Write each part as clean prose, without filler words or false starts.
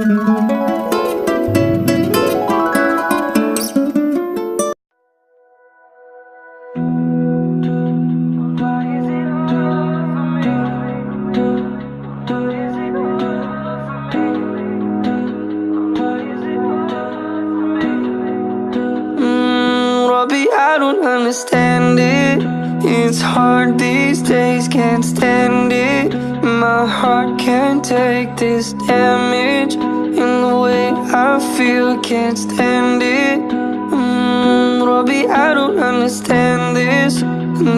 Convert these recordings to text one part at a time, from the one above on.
Robbie, I don't understand it. It's hard these days, can't stand it. My heart can't take this damage. In the way I feel, can't stand it. Robbie, I don't understand this.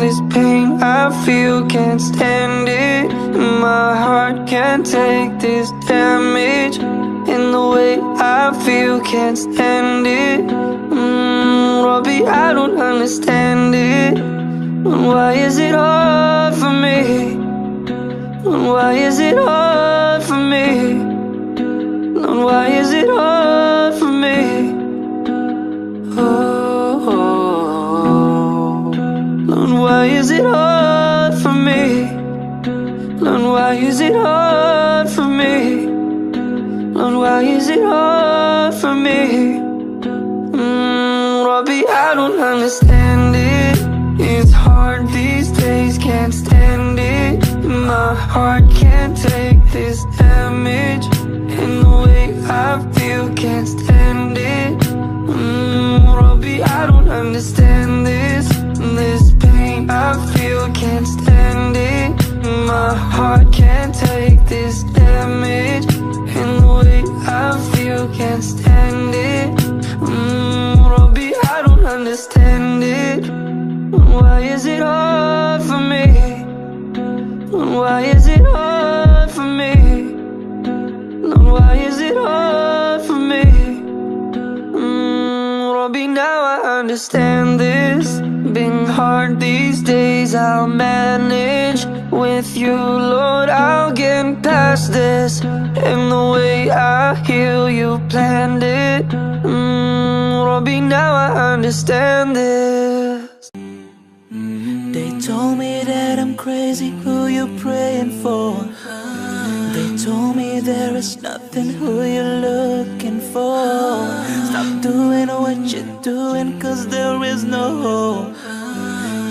This pain I feel, can't stand it. My heart can't take this damage. In the way I feel, can't stand it. Robbie, I don't understand it. Why is it hard for me? Why is it hard for me? Why is it hard for me? Oh, Lord, why is it hard for me? Lord, why is it hard for me? Lord, why is it hard for me? Robbie, I don't understand it. It's hard these days, can't stand it. My heart can't take this damage. In the way I feel, can't stand it. Robbie, I don't understand this. This pain I feel, can't stand it. My heart can't take this damage. In the way I feel, can't stand it. Robbie, I don't understand it. Why is it hard for me? Why is it hard for me? Why is it hard for me? Robbie, now I understand this. Being hard these days, I'll manage. With you, Lord, I'll get past this. And the way I heal, you planned it. Robbie, now I understand this. They told me that I'm crazy, who you praying for? They told me there is nothing, who you're looking for. Stop doing what you're doing, cause there is no hope.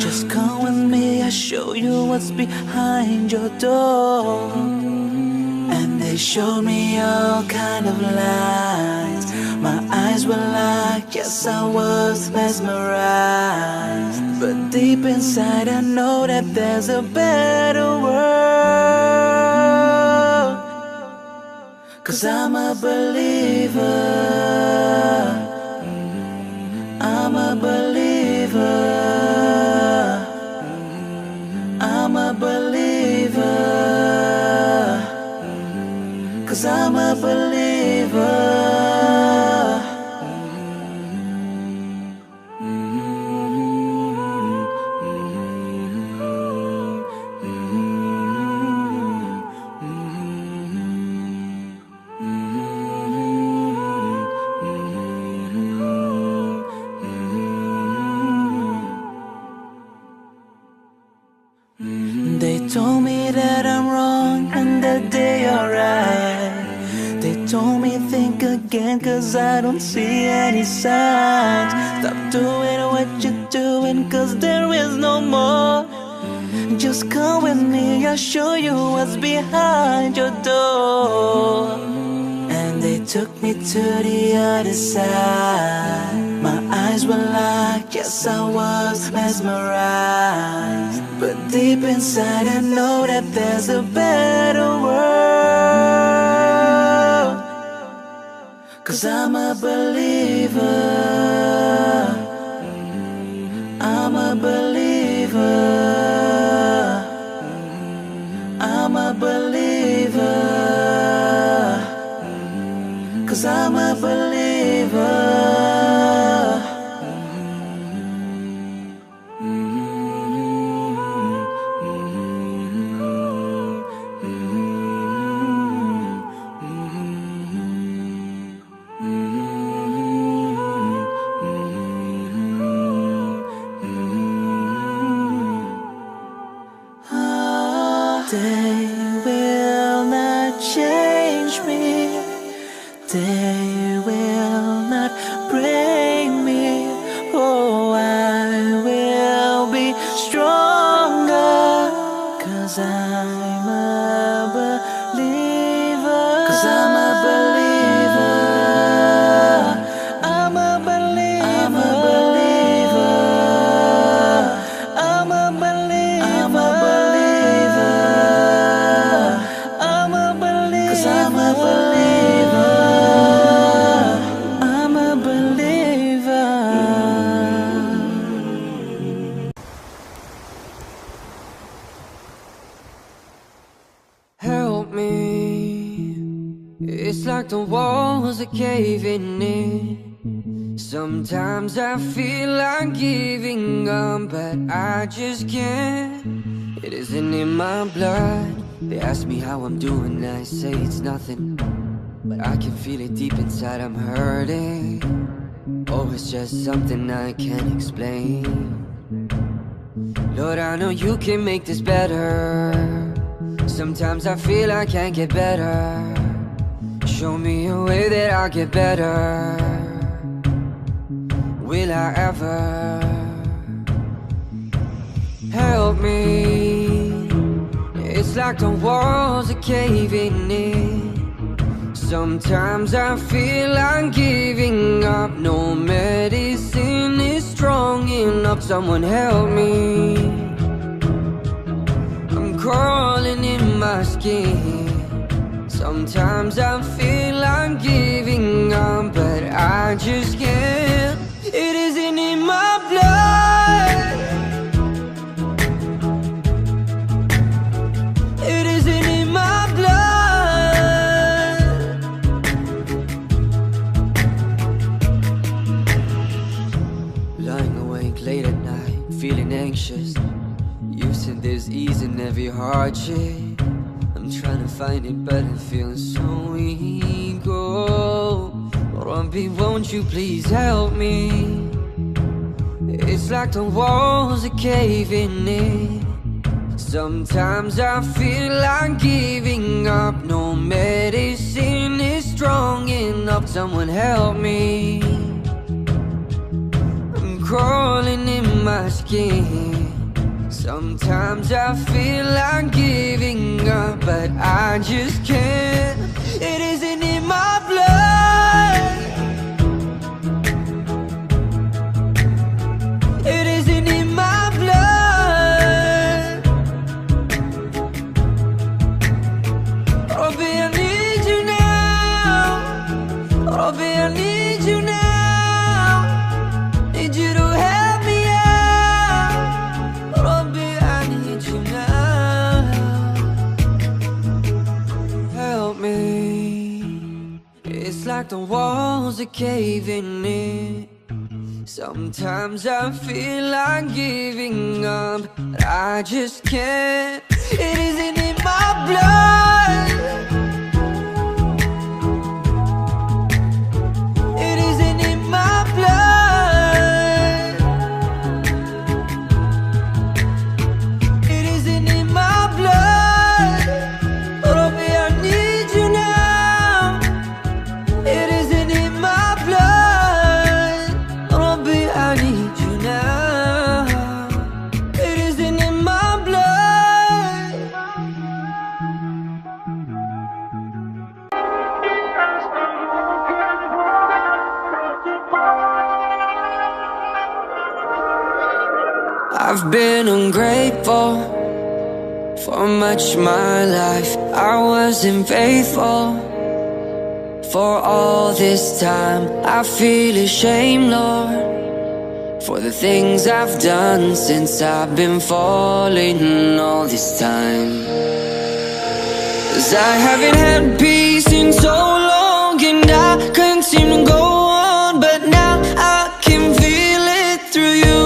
Just come with me, I'll show you what's behind your door. And they showed me all kind of lies. My eyes were locked, yes I was mesmerized. But deep inside I know that there's a better world. Cause I'm a believer, I'm a believer, I'm a believer. Cause I'm a believer. They told me that I'm wrong and that they are right. They told me think again cause I don't see any signs. Stop doing what you're doing cause there is no more. Just come with me, I'll show you what's behind your door. And they took me to the other side. My eyes were locked, yes I was mesmerized. But deep inside I know that there's a better world. Cause I'm a believer, I'm a believer, I'm a believer. Cause I'm a believer. They will not change me. They will not break me. Oh, I will be stronger, 'cause I'm a believer. 'Cause I'm a believer. I'm a believer. I'm a believer. I'm a believer. I'm a believer. 'Cause I'm a believer. I'm a believer. Help me. It's like the walls are caving in. Sometimes I feel like giving up, but I just can't. It isn't in my blood. They ask me how I'm doing, I say it's nothing, but I can feel it deep inside, I'm hurting. Oh, it's just something I can't explain. Lord, I know you can make this better. Sometimes I feel I can't get better. Show me a way that I'll get better. Will I ever? Help me. It's like the walls are caving in. Sometimes I feel I'm giving up. No medicine is strong enough. Someone help me. I'm crawling in my skin. Sometimes I feel I'm giving up, but I just can't. It isn't in my blood. It isn't in my blood. Lying awake late at night, feeling anxious. You said there's ease in every hardship. I'm trying to find it, but it feels so weak. Oh, Rabbi, won't you please help me? It's like the walls are caving in. Sometimes I feel like giving up. No medicine is strong enough. Someone help me. I'm crawling in my skin. Sometimes I feel like giving up, but I just can't. It isn't in my blood. It isn't in my blood. Rabbi, I need you now. Rabbi, I need you now. Need you to help me out. Rabbi, I need you now. Help me. It's like the walls are caving in. Sometimes I feel like giving up, but I just can't. It isn't in my blood. It isn't in my blood. It isn't in my blood. Rabbi, I need you now. It isn't in my blood. Rabbi, I need you now. It isn't in my blood. I've been ungrateful for much my life. I wasn't faithful for all this time. I feel ashamed, Lord, for the things I've done since I've been falling all this time. 'Cause I haven't had peace in so long, and I couldn't seem to go on, but now I can feel it through you.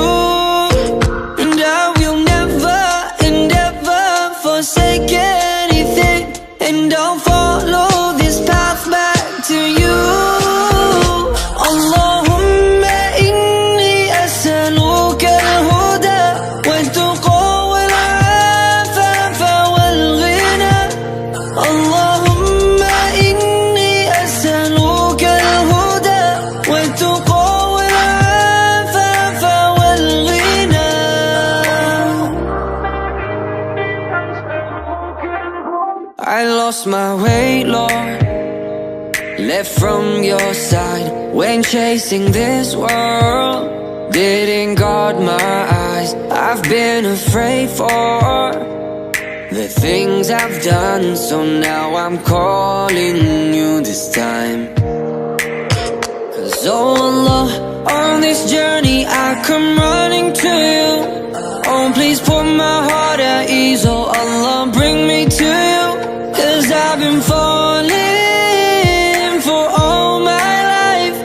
And I will never and ever forsake anything, and I'll follow this path back to you. Allahumma inni as'aluka al-huda wal-tuqa wal-afafa wal-ghina. Allahumma inni lost my way, Lord. Left from your side when chasing this world. Didn't guard my eyes, I've been afraid for the things I've done. So now I'm calling you this time. 'Cause oh Allah, on this journey I come running to you. Oh please put my heart at ease, oh Allah bring me to you. 'Cause I've been falling for all my life,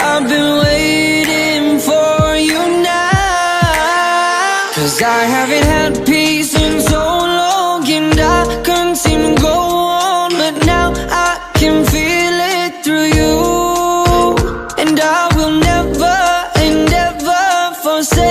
I've been waiting for you now. 'Cause I haven't had peace in so long, and I couldn't seem to go on, but now I can feel it through you. And I will never and ever forsake